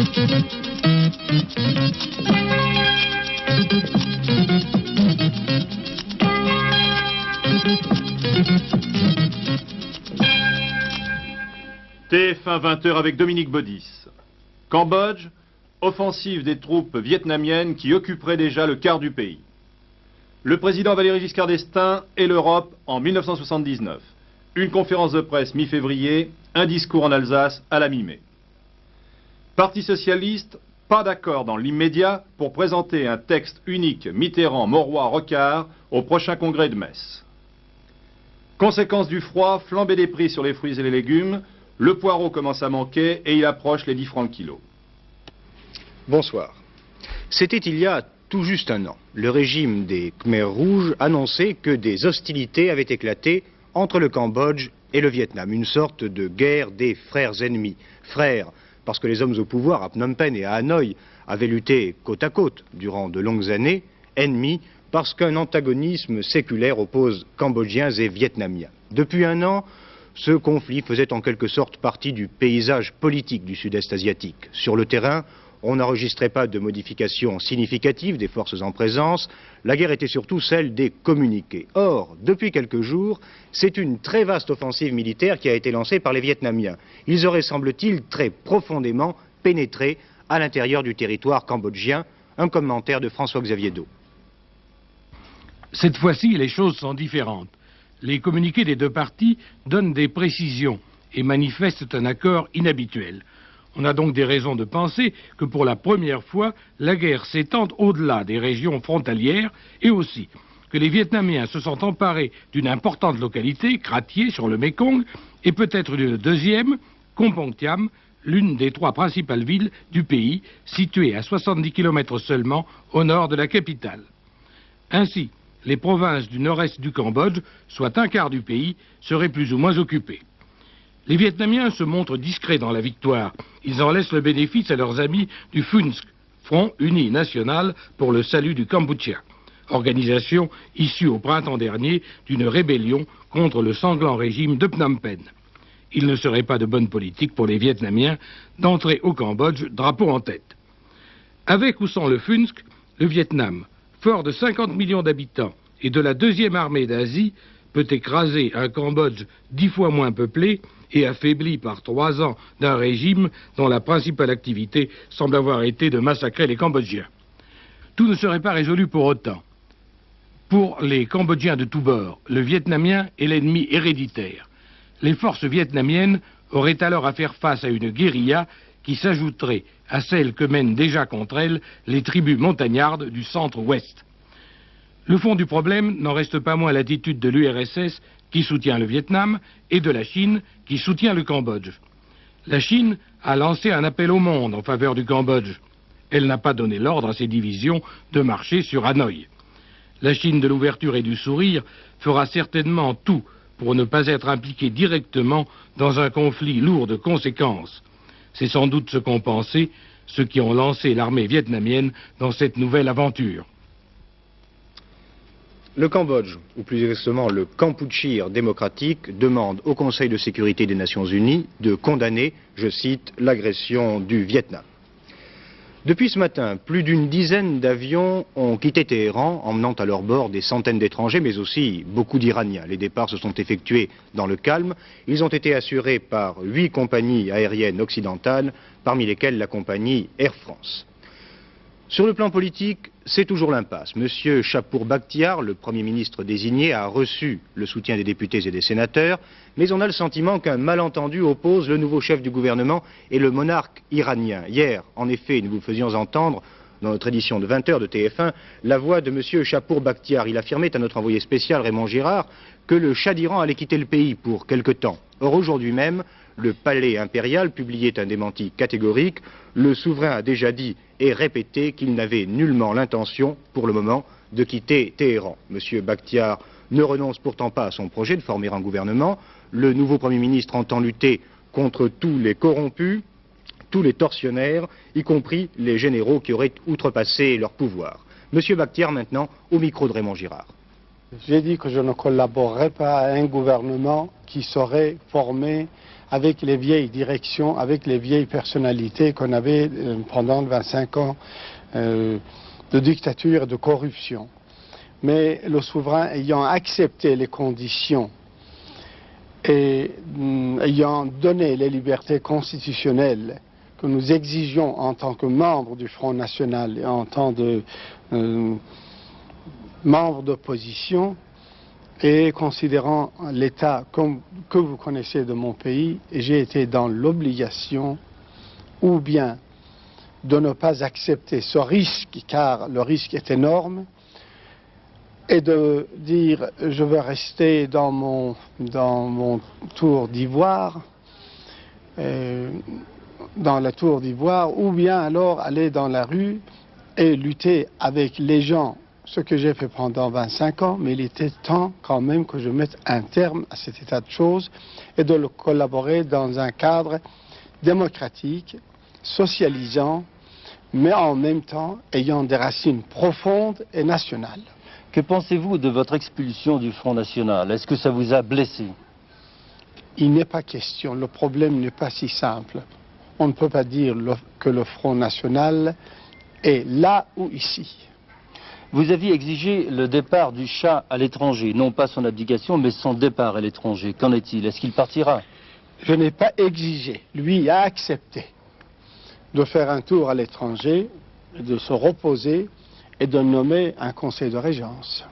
TF1 20h avec Dominique Baudis. Cambodge, offensive des troupes vietnamiennes qui occuperaient déjà le quart du pays. Le président Valéry Giscard d'Estaing et l'Europe en 1979. Une conférence de presse mi-février, un discours en Alsace à la mi-mai. Parti socialiste, pas d'accord dans l'immédiat pour présenter un texte unique Mitterrand-Mauroy-Rocard au prochain congrès de Metz. Conséquence du froid, flambée des prix sur les fruits et les légumes, le poireau commence à manquer et il approche les 10 francs le kilo. Bonsoir. C'était il y a tout juste un an. Le régime des Khmers rouges annonçait que des hostilités avaient éclaté entre le Cambodge et le Vietnam. Une sorte de guerre des frères ennemis. Frères, parce que les hommes au pouvoir à Phnom Penh et à Hanoï avaient lutté côte à côte durant de longues années. Ennemis, parce qu'un antagonisme séculaire oppose Cambodgiens et Vietnamiens. Depuis un an, ce conflit faisait en quelque sorte partie du paysage politique du sud-est asiatique. Sur le terrain, on n'enregistrait pas de modifications significatives des forces en présence. La guerre était surtout celle des communiqués. Or, depuis quelques jours, c'est une très vaste offensive militaire qui a été lancée par les Vietnamiens. Ils auraient, semble-t-il, très profondément pénétré à l'intérieur du territoire cambodgien. Un commentaire de François-Xavier Do. Cette fois-ci, les choses sont différentes. Les communiqués des deux parties donnent des précisions et manifestent un accord inhabituel. On a donc des raisons de penser que pour la première fois, la guerre s'étend au-delà des régions frontalières et aussi que les Vietnamiens se sont emparés d'une importante localité, Kratie, sur le Mekong, et peut-être d'une deuxième, Kompongtiam, l'une des 3 principales villes du pays, située à 70 km seulement au nord de la capitale. Ainsi, les provinces du nord-est du Cambodge, soit un quart du pays, seraient plus ou moins occupées. Les Vietnamiens se montrent discrets dans la victoire. Ils en laissent le bénéfice à leurs amis du FUNSK, Front Uni National pour le salut du Cambodgia, organisation issue au printemps dernier d'une rébellion contre le sanglant régime de Phnom Penh. Il ne serait pas de bonne politique pour les Vietnamiens d'entrer au Cambodge drapeau en tête. Avec ou sans le FUNSK, le Vietnam, fort de 50 millions d'habitants et de la deuxième armée d'Asie, peut écraser un Cambodge 10 fois moins peuplé et affaibli par 3 ans d'un régime dont la principale activité semble avoir été de massacrer les Cambodgiens. Tout ne serait pas résolu pour autant. Pour les Cambodgiens de tous bords, le Vietnamien est l'ennemi héréditaire. Les forces vietnamiennes auraient alors à faire face à une guérilla qui s'ajouterait à celle que mènent déjà contre elles les tribus montagnardes du centre-ouest. Le fond du problème n'en reste pas moins l'attitude de l'URSS qui soutient le Vietnam et de la Chine qui soutient le Cambodge. La Chine a lancé un appel au monde en faveur du Cambodge. Elle n'a pas donné l'ordre à ses divisions de marcher sur Hanoï. La Chine de l'ouverture et du sourire fera certainement tout pour ne pas être impliquée directement dans un conflit lourd de conséquences. C'est sans doute ce qu'ont pensé ceux qui ont lancé l'armée vietnamienne dans cette nouvelle aventure. Le Cambodge, ou plus exactement le Kampuchea démocratique, demande au Conseil de sécurité des Nations Unies de condamner, je cite, l'agression du Vietnam. Depuis ce matin, plus d'une dizaine d'avions ont quitté Téhéran, emmenant à leur bord des centaines d'étrangers, mais aussi beaucoup d'Iraniens. Les départs se sont effectués dans le calme. Ils ont été assurés par 8 compagnies aériennes occidentales, parmi lesquelles la compagnie Air France. Sur le plan politique, c'est toujours l'impasse. Monsieur Chapour Bakhtiar, le Premier ministre désigné, a reçu le soutien des députés et des sénateurs, mais on a le sentiment qu'un malentendu oppose le nouveau chef du gouvernement et le monarque iranien. Hier, en effet, nous vous faisions entendre, dans notre édition de 20h de TF1, la voix de monsieur Chapour Bakhtiar. Il affirmait à notre envoyé spécial Raymond Girard que le Shah d'Iran allait quitter le pays pour quelque temps. Or, aujourd'hui même, le palais impérial publiait un démenti catégorique. Le souverain a déjà dit et répété qu'il n'avait nullement l'intention, pour le moment, de quitter Téhéran. Monsieur Bakhtiar ne renonce pourtant pas à son projet de former un gouvernement. Le nouveau Premier ministre entend lutter contre tous les corrompus, tous les tortionnaires, y compris les généraux qui auraient outrepassé leur pouvoir. Monsieur Bakhtiar, maintenant, au micro de Raymond Girard. J'ai dit que je ne collaborerai pas à un gouvernement qui serait formé avec les vieilles directions, avec les vieilles personnalités qu'on avait pendant 25 ans de dictature et de corruption. Mais le souverain ayant accepté les conditions et ayant donné les libertés constitutionnelles que nous exigeons en tant que membres du Front National et en tant que membres d'opposition, et considérant l'état que vous connaissez de mon pays, j'ai été dans l'obligation ou bien de ne pas accepter ce risque, car le risque est énorme, et de dire je veux rester dans mon tour d'ivoire, dans la tour d'ivoire, ou bien alors aller dans la rue et lutter avec les gens, ce que j'ai fait pendant 25 ans, mais il était temps quand même que je mette un terme à cet état de choses et de le collaborer dans un cadre démocratique, socialisant, mais en même temps ayant des racines profondes et nationales. Que pensez-vous de votre expulsion du Front National? Est-ce que ça vous a blessé? Il n'est pas question, le problème n'est pas si simple. On ne peut pas dire que le Front National est là ou ici. Vous aviez exigé le départ du Shah à l'étranger, non pas son abdication, mais son départ à l'étranger. Qu'en est-il? Est-ce qu'il partira? Je n'ai pas exigé, lui a accepté de faire un tour à l'étranger, de se reposer et de nommer un conseil de régence.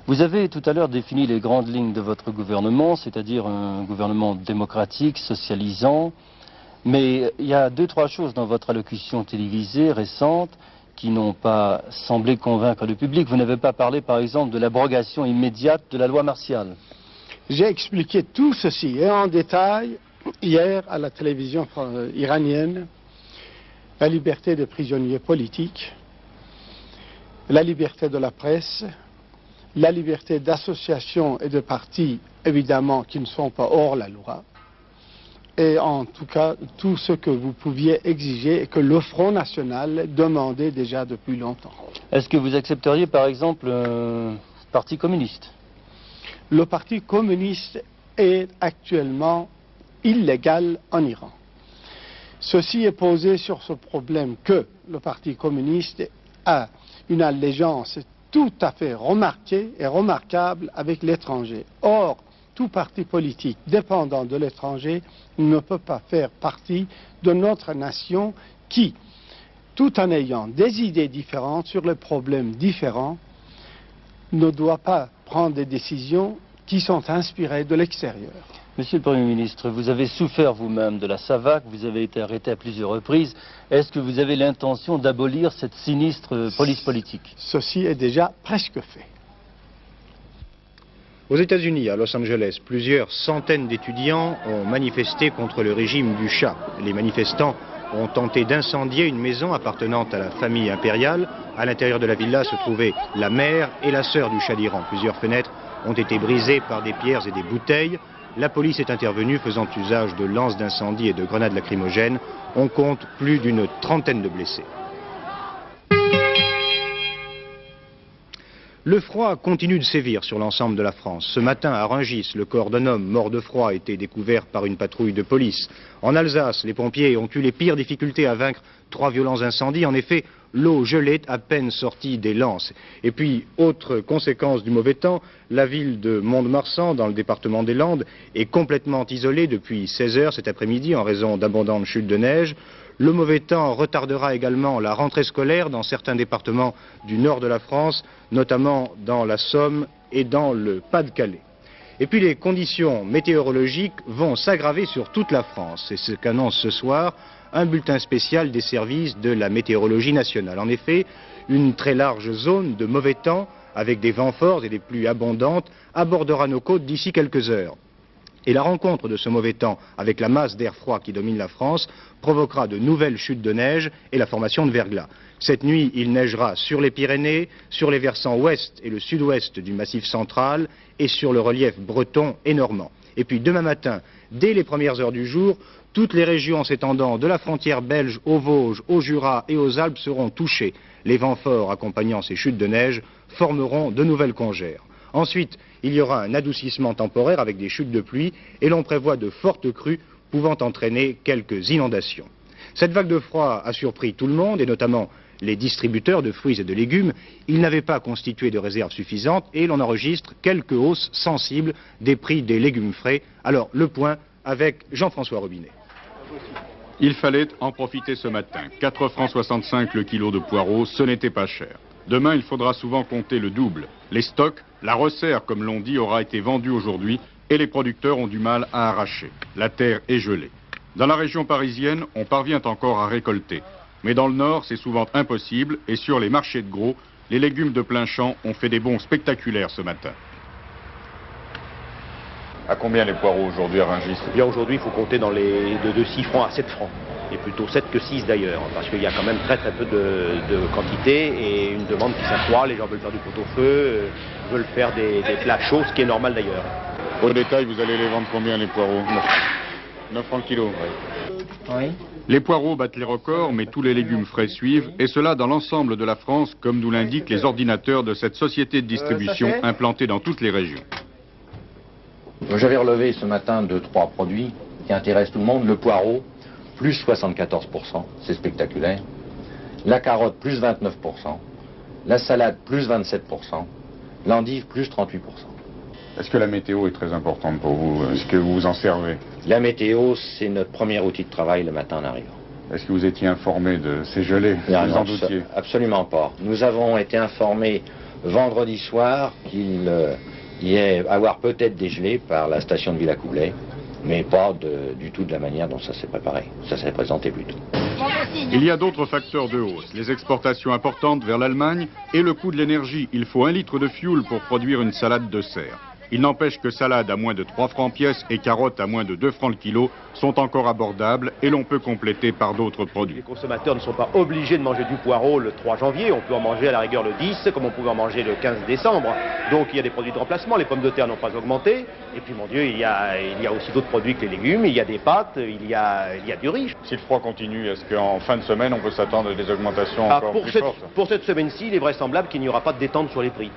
Vous avez tout à l'heure défini les grandes lignes de votre gouvernement, c'est-à-dire un gouvernement démocratique, socialisant, mais il y a 2-3 choses dans votre allocution télévisée récente qui n'ont pas semblé convaincre le public. Vous n'avez pas parlé, par exemple, de l'abrogation immédiate de la loi martiale. J'ai expliqué tout ceci, et en détail, hier à la télévision iranienne, la liberté des prisonniers politiques, la liberté de la presse, la liberté d'association et de partis, évidemment, qui ne sont pas hors la loi, et en tout cas, tout ce que vous pouviez exiger et que le Front National demandait déjà depuis longtemps. Est-ce que vous accepteriez, par exemple, le Parti communiste? Le Parti communiste est actuellement illégal en Iran. Ceci est posé sur ce problème que le Parti communiste a une allégeance tout à fait remarquée et remarquable avec l'étranger. Or, tout parti politique dépendant de l'étranger ne peut pas faire partie de notre nation qui, tout en ayant des idées différentes sur les problèmes différents, ne doit pas prendre des décisions qui sont inspirées de l'extérieur. Monsieur le Premier ministre, vous avez souffert vous-même de la SAVAK, vous avez été arrêté à plusieurs reprises. Est-ce que vous avez l'intention d'abolir cette sinistre police politique? Ceci est déjà presque fait. Aux États-Unis, à Los Angeles, plusieurs centaines d'étudiants ont manifesté contre le régime du Shah. Les manifestants ont tenté d'incendier une maison appartenant à la famille impériale. À l'intérieur de la villa se trouvaient la mère et la sœur du Shah d'Iran. Plusieurs fenêtres ont été brisées par des pierres et des bouteilles. La police est intervenue faisant usage de lances d'incendie et de grenades lacrymogènes. On compte plus d'une trentaine de blessés. Le froid continue de sévir sur l'ensemble de la France. Ce matin, à Rungis, le corps d'un homme mort de froid a été découvert par une patrouille de police. En Alsace, les pompiers ont eu les pires difficultés à vaincre 3 violents incendies. En effet, l'eau gelée à peine sortie des lances. Et puis, autre conséquence du mauvais temps, la ville de Mont-de-Marsan, dans le département des Landes, est complètement isolée depuis 16 heures cet après-midi en raison d'abondantes chutes de neige. Le mauvais temps retardera également la rentrée scolaire dans certains départements du nord de la France, notamment dans la Somme et dans le Pas-de-Calais. Et puis les conditions météorologiques vont s'aggraver sur toute la France. C'est ce qu'annonce ce soir un bulletin spécial des services de la météorologie nationale. En effet, une très large zone de mauvais temps, avec des vents forts et des pluies abondantes, abordera nos côtes d'ici quelques heures. Et la rencontre de ce mauvais temps avec la masse d'air froid qui domine la France provoquera de nouvelles chutes de neige et la formation de verglas. Cette nuit, il neigera sur les Pyrénées, sur les versants ouest et le sud-ouest du Massif central et sur le relief breton et normand. Et puis demain matin, dès les premières heures du jour, toutes les régions s'étendant de la frontière belge aux Vosges, au Jura et aux Alpes seront touchées. Les vents forts accompagnant ces chutes de neige formeront de nouvelles congères. Ensuite, il y aura un adoucissement temporaire avec des chutes de pluie et l'on prévoit de fortes crues pouvant entraîner quelques inondations. Cette vague de froid a surpris tout le monde, et notamment les distributeurs de fruits et de légumes. Ils n'avaient pas constitué de réserves suffisantes et l'on enregistre quelques hausses sensibles des prix des légumes frais. Alors, le point avec Jean-François Robinet. Il fallait en profiter ce matin. 4,65 francs le kilo de poireaux, ce n'était pas cher. Demain, il faudra souvent compter le double. Les stocks, la resserre, comme l'on dit, aura été vendue aujourd'hui et les producteurs ont du mal à arracher. La terre est gelée. Dans la région parisienne, on parvient encore à récolter. Mais dans le nord, c'est souvent impossible et sur les marchés de gros, les légumes de plein champ ont fait des bonds spectaculaires ce matin. À combien les poireaux aujourd'hui à Rungis? Eh bien aujourd'hui, il faut compter dans les de 6 francs à 7 francs. Et plutôt 7 que 6 d'ailleurs, parce qu'il y a quand même très peu de quantité et une demande qui s'accroît. Les gens veulent faire du pot-au-feu, veulent faire des plats chauds, ce qui est normal d'ailleurs. Au détail, vous allez les vendre combien les poireaux? 9 francs le kilo. Oui. Les poireaux battent les records, mais tous les légumes frais suivent, et cela dans l'ensemble de la France, comme nous l'indiquent les ordinateurs de cette société de distribution implantée dans toutes les régions. J'avais relevé ce matin 2-3 produits qui intéressent tout le monde. Le poireau, plus 74%, c'est spectaculaire. La carotte, plus 29%. La salade, plus 27%. L'endive, plus 38%. Est-ce que la météo est très importante pour vous? Est-ce que vous vous en servez? La météo, c'est notre premier outil de travail le matin en arrivant. Est-ce que vous étiez informé de ces gelées? Vous en doutiez? Absolument pas. Nous avons été informés vendredi soir qu'il y ait avoir peut-être des gelées par la station de Villacoublay, mais pas du tout de la manière dont ça s'est préparé. Ça s'est présenté plus tôt. Il y a d'autres facteurs de hausse. Les exportations importantes vers l'Allemagne et le coût de l'énergie. Il faut 1 litre de fioul pour produire une salade de serre. Il n'empêche que salade à moins de 3 francs pièce et carottes à moins de 2 francs le kilo sont encore abordables et l'on peut compléter par d'autres produits. Les consommateurs ne sont pas obligés de manger du poireau le 3 janvier, on peut en manger à la rigueur le 10, comme on pouvait en manger le 15 décembre. Donc il y a des produits de remplacement, les pommes de terre n'ont pas augmenté. Et puis mon Dieu, il y a aussi d'autres produits que les légumes, il y a des pâtes, il y a du riz. Si le froid continue, est-ce qu'en fin de semaine on peut s'attendre à des augmentations encore plus fortes? Pour cette semaine-ci, il est vraisemblable qu'il n'y aura pas de détente sur les prix.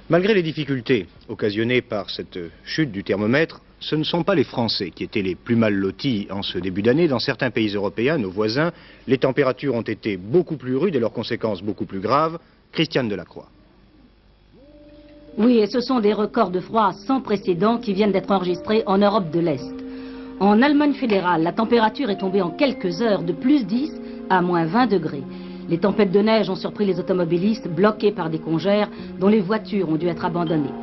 Malgré les difficultés occasionnées par cette chute du thermomètre, ce ne sont pas les Français qui étaient les plus mal lotis en ce début d'année. Dans certains pays européens, nos voisins, les températures ont été beaucoup plus rudes et leurs conséquences beaucoup plus graves. Christiane Delacroix. Oui, et ce sont des records de froid sans précédent qui viennent d'être enregistrés en Europe de l'Est. En Allemagne fédérale, la température est tombée en quelques heures de plus 10 à moins 20 degrés. Les tempêtes de neige ont surpris les automobilistes bloqués par des congères dont les voitures ont dû être abandonnées.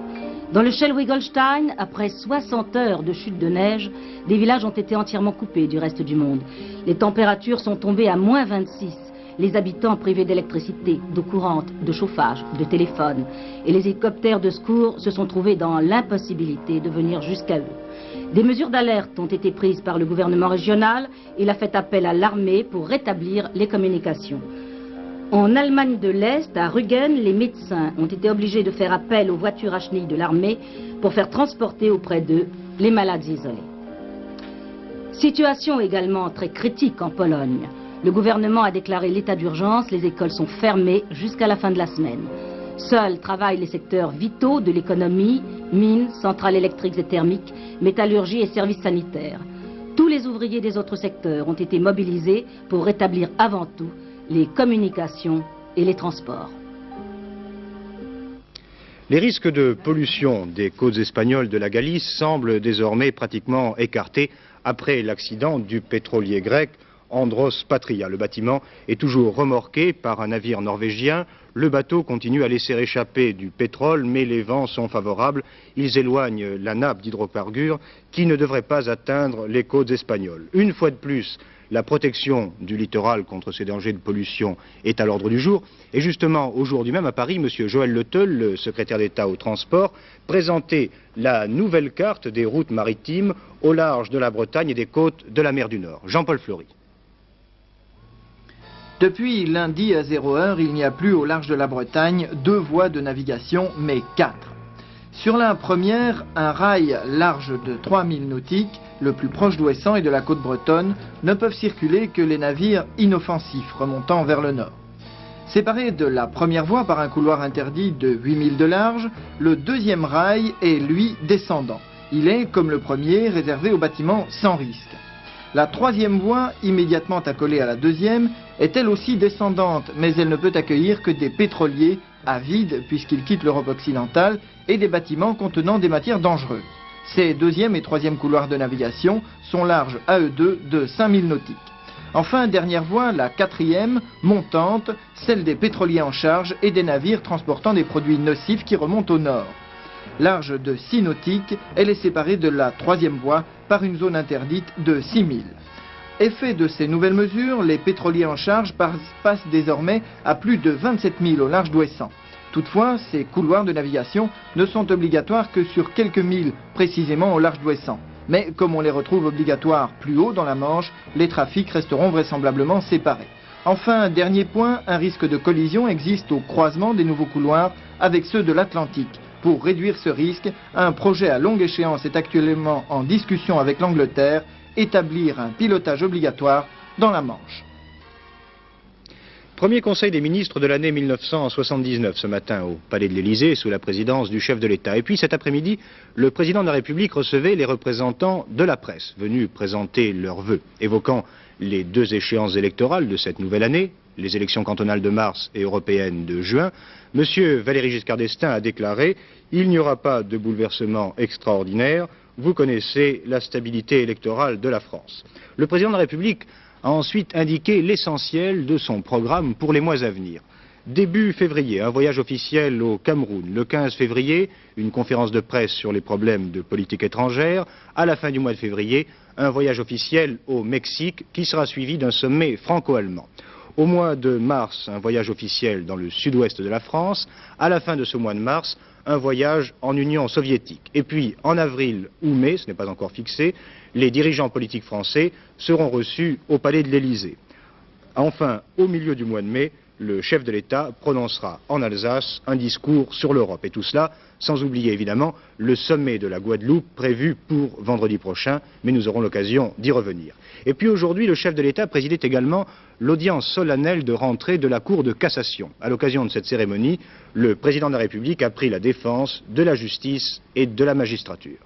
Dans le Schleswig-Holstein, après 60 heures de chute de neige, des villages ont été entièrement coupés du reste du monde. Les températures sont tombées à moins 26. Les habitants privés d'électricité, d'eau courante, de chauffage, de téléphone. Et les hélicoptères de secours se sont trouvés dans l'impossibilité de venir jusqu'à eux. Des mesures d'alerte ont été prises par le gouvernement régional. Il a fait appel à l'armée pour rétablir les communications. En Allemagne de l'Est, à Rügen, les médecins ont été obligés de faire appel aux voitures à chenilles de l'armée pour faire transporter auprès d'eux les malades isolés. Situation également très critique en Pologne. Le gouvernement a déclaré l'état d'urgence, les écoles sont fermées jusqu'à la fin de la semaine. Seuls travaillent les secteurs vitaux de l'économie, mines, centrales électriques et thermiques, métallurgie et services sanitaires. Tous les ouvriers des autres secteurs ont été mobilisés pour rétablir avant tout les communications et les transports. Les risques de pollution des côtes espagnoles de la Galice semblent désormais pratiquement écartés après l'accident du pétrolier grec Andros Patria. Le bâtiment est toujours remorqué par un navire norvégien. Le bateau continue à laisser échapper du pétrole, mais les vents sont favorables. Ils éloignent la nappe d'hydrocarbures qui ne devrait pas atteindre les côtes espagnoles. Une fois de plus, la protection du littoral contre ces dangers de pollution est à l'ordre du jour. Et justement, aujourd'hui même à Paris, M. Joël Le Teul, le secrétaire d'État au transport, présentait la nouvelle carte des routes maritimes au large de la Bretagne et des côtes de la mer du Nord. Jean-Paul Fleury. Depuis lundi à 0h, il n'y a plus au large de la Bretagne 2 voies de navigation, mais 4. Sur la première, un rail large de 3000 nautiques, le plus proche d'Ouessant et de la côte bretonne, ne peuvent circuler que les navires inoffensifs remontant vers le nord. Séparé de la première voie par un couloir interdit de 8000 de large, le deuxième rail est, lui, descendant. Il est, comme le premier, réservé aux bâtiments sans risque. La troisième voie, immédiatement accolée à la deuxième, est elle aussi descendante, mais elle ne peut accueillir que des pétroliers avides, puisqu'ils quittent l'Europe occidentale, et des bâtiments contenant des matières dangereuses. Ces deuxième et troisième couloirs de navigation sont larges à eux deux de 5000 nautiques. Enfin, dernière voie, la quatrième, montante, celle des pétroliers en charge et des navires transportant des produits nocifs qui remontent au nord. Large de 6 nautiques, elle est séparée de la troisième voie par une zone interdite de 6000. Effet de ces nouvelles mesures, les pétroliers en charge passent désormais à plus de 27 000 au large d'Ouessant. Toutefois, ces couloirs de navigation ne sont obligatoires que sur quelques milles précisément au large d'Ouessant. Mais comme on les retrouve obligatoires plus haut dans la Manche, les trafics resteront vraisemblablement séparés. Enfin, dernier point, un risque de collision existe au croisement des nouveaux couloirs avec ceux de l'Atlantique. Pour réduire ce risque, un projet à longue échéance est actuellement en discussion avec l'Angleterre, établir un pilotage obligatoire dans la Manche. Premier conseil des ministres de l'année 1979 ce matin au Palais de l'Élysée sous la présidence du chef de l'État. Et puis cet après-midi, le président de la République recevait les représentants de la presse venus présenter leurs vœux, évoquant les deux échéances électorales de cette nouvelle année, les élections cantonales de mars et européennes de juin. Monsieur Valéry Giscard d'Estaing a déclaré « Il n'y aura pas de bouleversement extraordinaire, vous connaissez la stabilité électorale de la France ». Le président de la République a ensuite indiqué l'essentiel de son programme pour les mois à venir. Début février, un voyage officiel au Cameroun. Le 15 février, une conférence de presse sur les problèmes de politique étrangère. À la fin du mois de février, un voyage officiel au Mexique qui sera suivi d'un sommet franco-allemand. Au mois de mars, un voyage officiel dans le sud-ouest de la France. À la fin de ce mois de mars, un voyage en Union soviétique. Et puis, en avril ou mai, ce n'est pas encore fixé, les dirigeants politiques français seront reçus au Palais de l'Élysée. Enfin, au milieu du mois de mai, le chef de l'État prononcera en Alsace un discours sur l'Europe. Et tout cela sans oublier évidemment le sommet de la Guadeloupe prévu pour vendredi prochain, mais nous aurons l'occasion d'y revenir. Et puis aujourd'hui, le chef de l'État présidait également l'audience solennelle de rentrée de la Cour de cassation. À l'occasion de cette cérémonie, le président de la République a pris la défense de la justice et de la magistrature.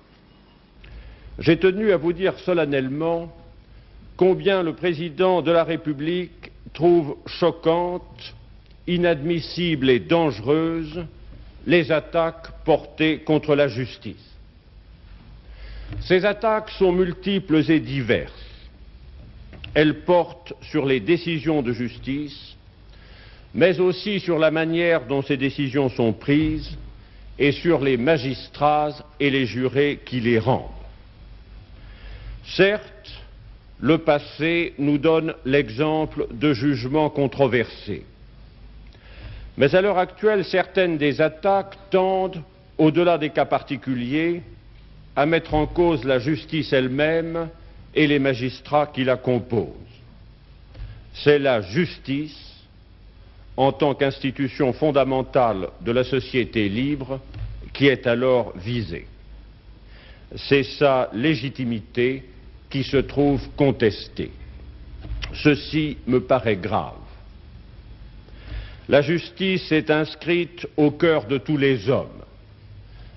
J'ai tenu à vous dire solennellement combien le président de la République trouve choquantes, inadmissibles et dangereuses les attaques portées contre la justice. Ces attaques sont multiples et diverses. Elles portent sur les décisions de justice, mais aussi sur la manière dont ces décisions sont prises et sur les magistrats et les jurés qui les rendent. Certes, le passé nous donne l'exemple de jugements controversés. Mais à l'heure actuelle, certaines des attaques tendent, au-delà des cas particuliers, à mettre en cause la justice elle-même et les magistrats qui la composent. C'est la justice, en tant qu'institution fondamentale de la société libre, qui est alors visée. C'est sa légitimité qui se trouve contestée. Ceci me paraît grave. La justice est inscrite au cœur de tous les hommes.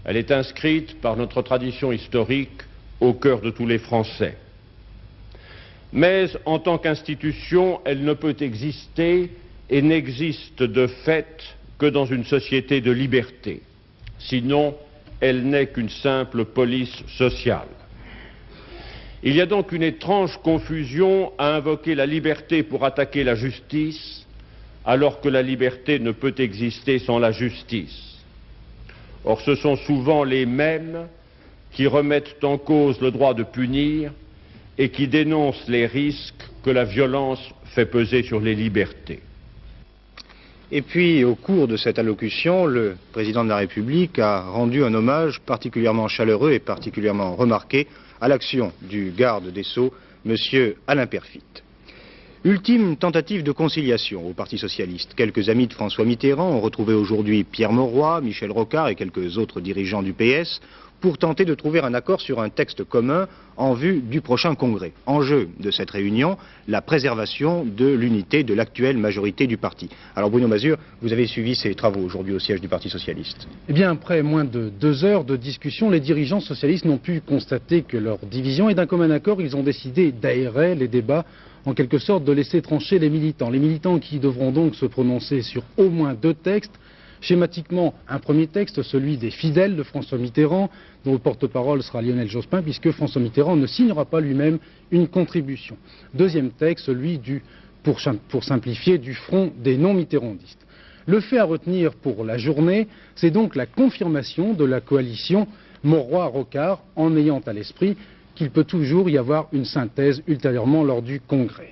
Elle est inscrite, par notre tradition historique, au cœur de tous les Français. Mais en tant qu'institution, elle ne peut exister et n'existe de fait que dans une société de liberté. Sinon, elle n'est qu'une simple police sociale. Il y a donc une étrange confusion à invoquer la liberté pour attaquer la justice, alors que la liberté ne peut exister sans la justice. Or, ce sont souvent les mêmes qui remettent en cause le droit de punir et qui dénoncent les risques que la violence fait peser sur les libertés. Et puis, au cours de cette allocution, le président de la République a rendu un hommage particulièrement chaleureux et particulièrement remarqué à l'action du garde des Sceaux, M. Alain Peyrefitte. Ultime tentative de conciliation au Parti socialiste. Quelques amis de François Mitterrand ont retrouvé aujourd'hui Pierre Mauroy, Michel Rocard et quelques autres dirigeants du PS pour tenter de trouver un accord sur un texte commun en vue du prochain congrès. Enjeu de cette réunion, la préservation de l'unité de l'actuelle majorité du parti. Alors Bruno Mazure, vous avez suivi ces travaux aujourd'hui au siège du Parti socialiste. Eh bien, après moins de 2 heures de discussion, les dirigeants socialistes n'ont pu constater que leur division et d'un commun accord, ils ont décidé d'aérer les débats, en quelque sorte de laisser trancher les militants qui devront donc se prononcer sur au moins 2 textes. Schématiquement, un premier texte, celui des fidèles de François Mitterrand, dont le porte-parole sera Lionel Jospin, puisque François Mitterrand ne signera pas lui-même une contribution. Deuxième texte, celui pour simplifier, du front des non-mitterrandistes. Le fait à retenir pour la journée, c'est donc la confirmation de la coalition Mauroy-Rocard, en ayant à l'esprit qu'il peut toujours y avoir une synthèse ultérieurement lors du Congrès.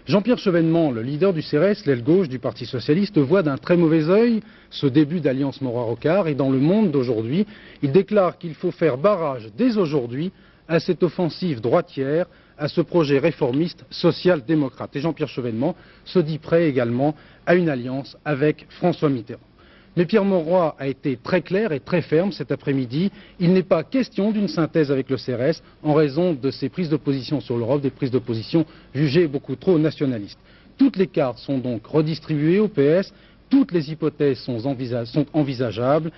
Jean-Pierre Chevènement, le leader du CRS, l'aile gauche du Parti socialiste, voit d'un très mauvais œil ce début d'alliance Mauroy-Rocard et dans Le Monde d'aujourd'hui, il déclare qu'il faut faire barrage dès aujourd'hui à cette offensive droitière, à ce projet réformiste social-démocrate. Et Jean-Pierre Chevènement se dit prêt également à une alliance avec François Mitterrand. Mais Pierre Mauroy a été très clair et très ferme cet après-midi. Il n'est pas question d'une synthèse avec le CRS en raison de ses prises de position sur l'Europe, des prises de position jugées beaucoup trop nationalistes. Toutes les cartes sont donc redistribuées au PS, toutes les hypothèses sont envisageables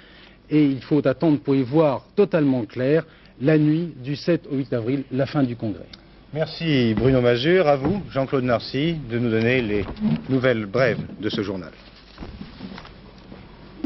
et il faut attendre pour y voir totalement clair la nuit du 7 au 8 avril, la fin du Congrès. Merci Bruno Mazure. À vous, Jean-Claude Narcy, de nous donner les nouvelles brèves de ce journal.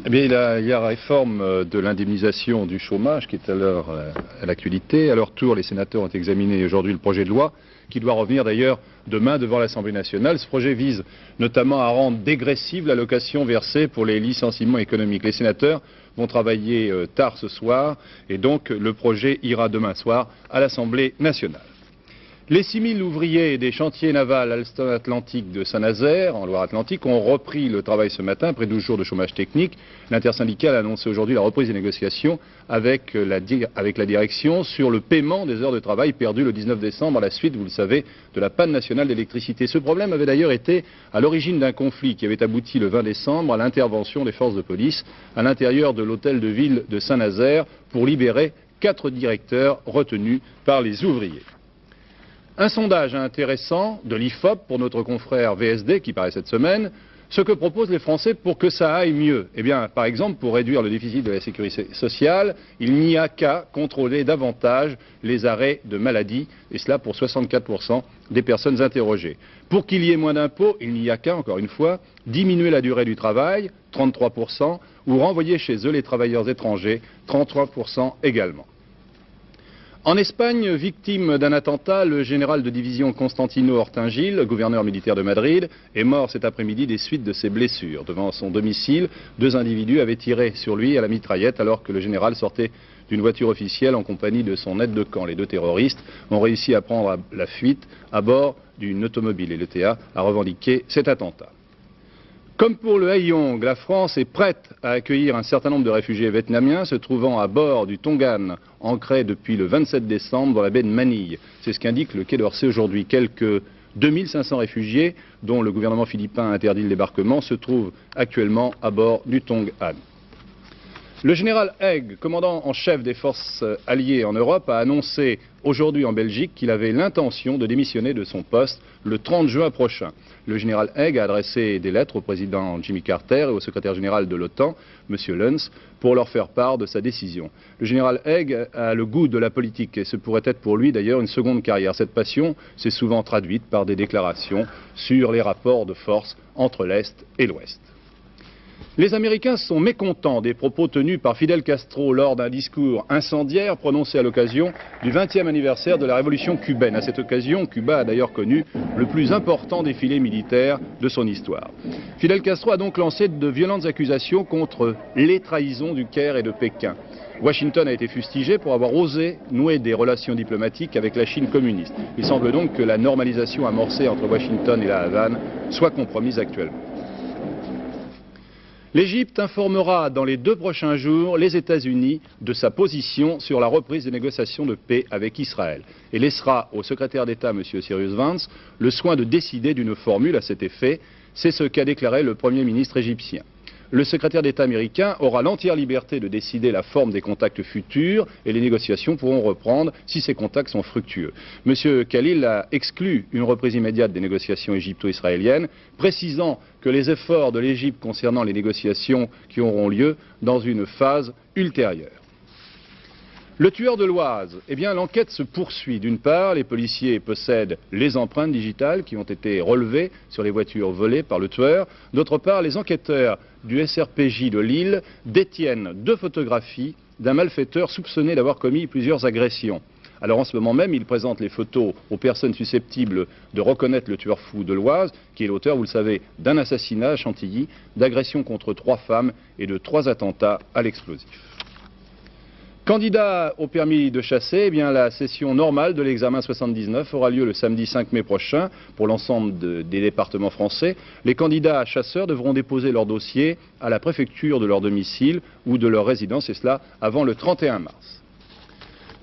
Eh bien, il y a la réforme de l'indemnisation du chômage qui est à l'actualité. À leur tour, les sénateurs ont examiné aujourd'hui le projet de loi qui doit revenir d'ailleurs demain devant l'Assemblée nationale. Ce projet vise notamment à rendre dégressive l'allocation versée pour les licenciements économiques. Les sénateurs vont travailler tard ce soir et donc le projet ira demain soir à l'Assemblée nationale. Les 6000 ouvriers des chantiers navals Alstom Atlantique de Saint-Nazaire, en Loire-Atlantique, ont repris le travail ce matin après 12 jours de chômage technique. L'intersyndicale a annoncé aujourd'hui la reprise des négociations avec la direction sur le paiement des heures de travail perdues le 19 décembre à la suite, vous le savez, de la panne nationale d'électricité. Ce problème avait d'ailleurs été à l'origine d'un conflit qui avait abouti le 20 décembre à l'intervention des forces de police à l'intérieur de l'hôtel de ville de Saint-Nazaire pour libérer 4 directeurs retenus par les ouvriers. Un sondage intéressant de l'IFOP pour notre confrère VSD qui paraît cette semaine, ce que proposent les Français pour que ça aille mieux. Eh bien, par exemple, pour réduire le déficit de la sécurité sociale, il n'y a qu'à contrôler davantage les arrêts de maladie, et cela pour 64% des personnes interrogées. Pour qu'il y ait moins d'impôts, il n'y a qu'à, encore une fois, diminuer la durée du travail, 33%, ou renvoyer chez eux les travailleurs étrangers, 33% également. En Espagne, victime d'un attentat, le général de division Constantino Ortingil, gouverneur militaire de Madrid, est mort cet après-midi des suites de ses blessures. Devant son domicile, 2 individus avaient tiré sur lui à la mitraillette alors que le général sortait d'une voiture officielle en compagnie de son aide de camp. Les 2 terroristes ont réussi à prendre la fuite à bord d'une automobile et l'ETA a revendiqué cet attentat. Comme pour le Haïong, la France est prête à accueillir un certain nombre de réfugiés vietnamiens se trouvant à bord du Tongan, ancré depuis le 27 décembre dans la baie de Manille. C'est ce qu'indique le Quai d'Orsay aujourd'hui. Quelques 2500 réfugiés, dont le gouvernement philippin a interdit le débarquement, se trouvent actuellement à bord du Tongan. Le général Haig, commandant en chef des forces alliées en Europe, a annoncé aujourd'hui en Belgique qu'il avait l'intention de démissionner de son poste le 30 juin prochain. Le général Haig a adressé des lettres au président Jimmy Carter et au secrétaire général de l'OTAN, M. Luns, pour leur faire part de sa décision. Le général Haig a le goût de la politique et ce pourrait être pour lui d'ailleurs une seconde carrière. Cette passion s'est souvent traduite par des déclarations sur les rapports de force entre l'Est et l'Ouest. Les Américains sont mécontents des propos tenus par Fidel Castro lors d'un discours incendiaire prononcé à l'occasion du 20e anniversaire de la révolution cubaine. À cette occasion, Cuba a d'ailleurs connu le plus important défilé militaire de son histoire. Fidel Castro a donc lancé de violentes accusations contre les trahisons du Caire et de Pékin. Washington a été fustigé pour avoir osé nouer des relations diplomatiques avec la Chine communiste. Il semble donc que la normalisation amorcée entre Washington et la Havane soit compromise actuellement. L'Égypte informera dans les 2 prochains jours les États-Unis de sa position sur la reprise des négociations de paix avec Israël et laissera au secrétaire d'État, M. Cyrus Vance, le soin de décider d'une formule à cet effet. C'est ce qu'a déclaré le Premier ministre égyptien. Le secrétaire d'État américain aura l'entière liberté de décider la forme des contacts futurs et les négociations pourront reprendre si ces contacts sont fructueux. M. Khalil a exclu une reprise immédiate des négociations égypto-israéliennes, précisant que les efforts de l'Égypte concernant les négociations qui auront lieu dans une phase ultérieure. Le tueur de l'Oise, eh bien l'enquête se poursuit. D'une part, les policiers possèdent les empreintes digitales qui ont été relevées sur les voitures volées par le tueur. D'autre part, les enquêteurs du SRPJ de Lille détiennent 2 photographies d'un malfaiteur soupçonné d'avoir commis plusieurs agressions. Alors en ce moment même, ils présentent les photos aux personnes susceptibles de reconnaître le tueur fou de l'Oise, qui est l'auteur, vous le savez, d'un assassinat à Chantilly, d'agressions contre 3 femmes et de 3 attentats à l'explosif. Candidat au permis de chasser, eh bien, la session normale de l'examen 79 aura lieu le samedi 5 mai prochain pour l'ensemble des départements français. Les candidats chasseurs devront déposer leur dossier à la préfecture de leur domicile ou de leur résidence, et cela avant le 31 mars.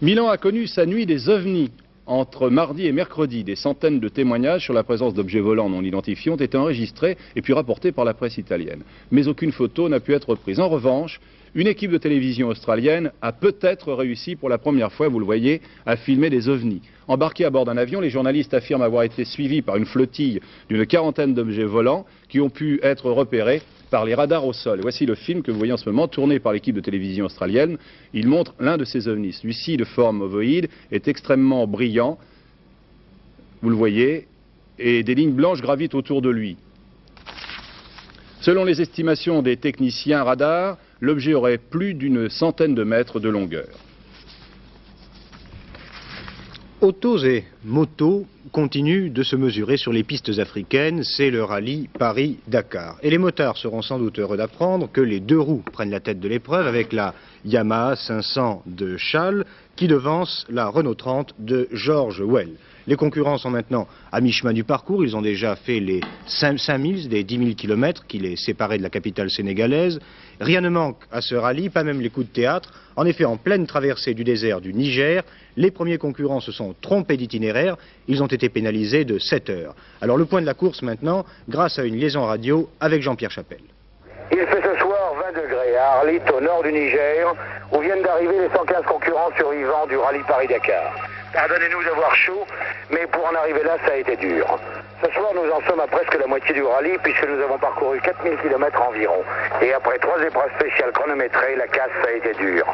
Milan a connu sa nuit des ovnis. Entre mardi et mercredi, des centaines de témoignages sur la présence d'objets volants non identifiés ont été enregistrés et puis rapportés par la presse italienne. Mais aucune photo n'a pu être prise. En revanche, une équipe de télévision australienne a peut-être réussi pour la première fois, vous le voyez, à filmer des ovnis. Embarqués à bord d'un avion, les journalistes affirment avoir été suivis par une flottille d'une 40aine d'objets volants qui ont pu être repérés par les radars au sol. Et voici le film que vous voyez en ce moment, tourné par l'équipe de télévision australienne. Il montre l'un de ces ovnis. Celui-ci, de forme ovoïde, est extrêmement brillant. Vous le voyez, et des lignes blanches gravitent autour de lui. Selon les estimations des techniciens radars, l'objet aurait plus d'une centaine de mètres de longueur. Autos et motos continuent de se mesurer sur les pistes africaines, c'est le rallye Paris-Dakar. Et les motards seront sans doute heureux d'apprendre que les 2 roues prennent la tête de l'épreuve avec la Yamaha 500 de Schall qui devance la Renault 30 de George Well. Les concurrents sont maintenant à mi-chemin du parcours, ils ont déjà fait les 5000 des 10 000 km qui les séparaient de la capitale sénégalaise. Rien ne manque à ce rallye, pas même les coups de théâtre. En effet, en pleine traversée du désert du Niger, les premiers concurrents se sont trompés d'itinéraire, ils ont été pénalisés de 7 heures. Alors le point de la course maintenant, grâce à une liaison radio avec Jean-Pierre Chapelle. Il fait ce soir 20 degrés à Arlit, au nord du Niger, où viennent d'arriver les 115 concurrents survivants du rallye Paris-Dakar. Pardonnez-nous d'avoir chaud, mais pour en arriver là, ça a été dur. Ce soir, nous en sommes à presque la moitié du rallye, puisque nous avons parcouru 4000 km environ. Et après 3 épreuves spéciales chronométrées, la casse, ça a été dur.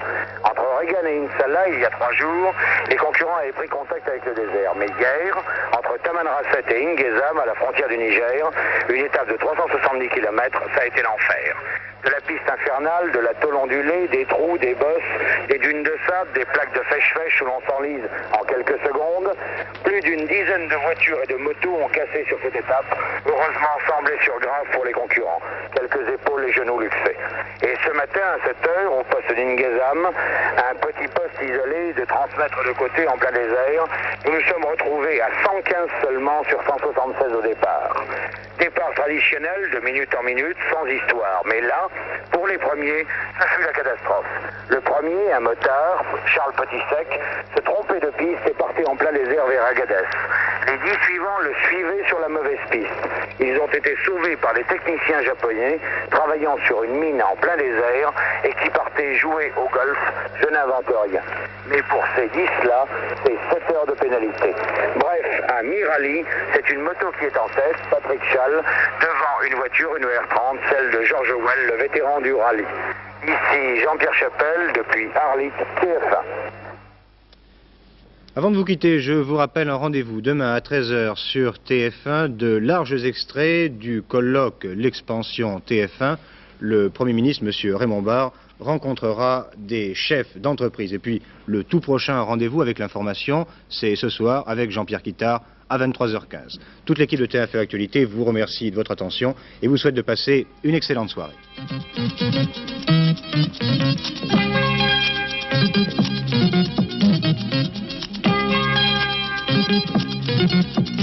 Entre Regan et Inshallah, il y a 3 jours, les concurrents avaient pris contact avec le désert. Mais hier, entre Tamanrasset et Ingezam, à la frontière du Niger, une étape de 370 km, ça a été l'enfer. De la piste infernale, de la tôle ondulée, des trous, des bosses, des dunes de sable, des plaques de fèche-fèche où l'on s'enlise en quelques secondes. Plus d'une dizaine de voitures et de motos ont cassé sur cette étape, heureusement sans blessure grave pour les concurrents. Quelques épaules et genoux luxés. Et ce matin, à 7 heures, au poste d'Ingezam, un petit poste isolé de 30 mètres de côté en plein désert, nous nous sommes retrouvés à 115 seulement sur 176 au départ. Départ traditionnel de minute en minute, sans histoire. Mais là, pour les premiers, ça fut la catastrophe. Le premier, un motard, Charles Petitsec, se trompait de piste et partait en plein désert vers Agadez. Les 10 suivants le suivaient sur la mauvaise piste. Ils ont été sauvés par des techniciens japonais travaillant sur une mine en plein désert et qui partaient jouer au golf. Je n'invente rien. Mais pour ces 10-là, c'est 7 heures de pénalité. Bref, un mi-rallye, c'est une moto qui est en tête, Patrick Schall, devant une voiture, une R30, celle de George Well, le vétéran du rallye. Ici Jean-Pierre Chapelle, depuis Arlit, TF1. Avant de vous quitter, je vous rappelle un rendez-vous demain à 13 h sur TF1 de larges extraits du colloque L'expansion TF1. Le Premier ministre, M. Raymond Barre, rencontrera des chefs d'entreprise. Et puis, le tout prochain rendez-vous avec l'information, c'est ce soir avec Jean-Pierre Quittard à 23h15. Toute l'équipe de TF1 Actualité vous remercie de votre attention et vous souhaite de passer une excellente soirée. Thank you.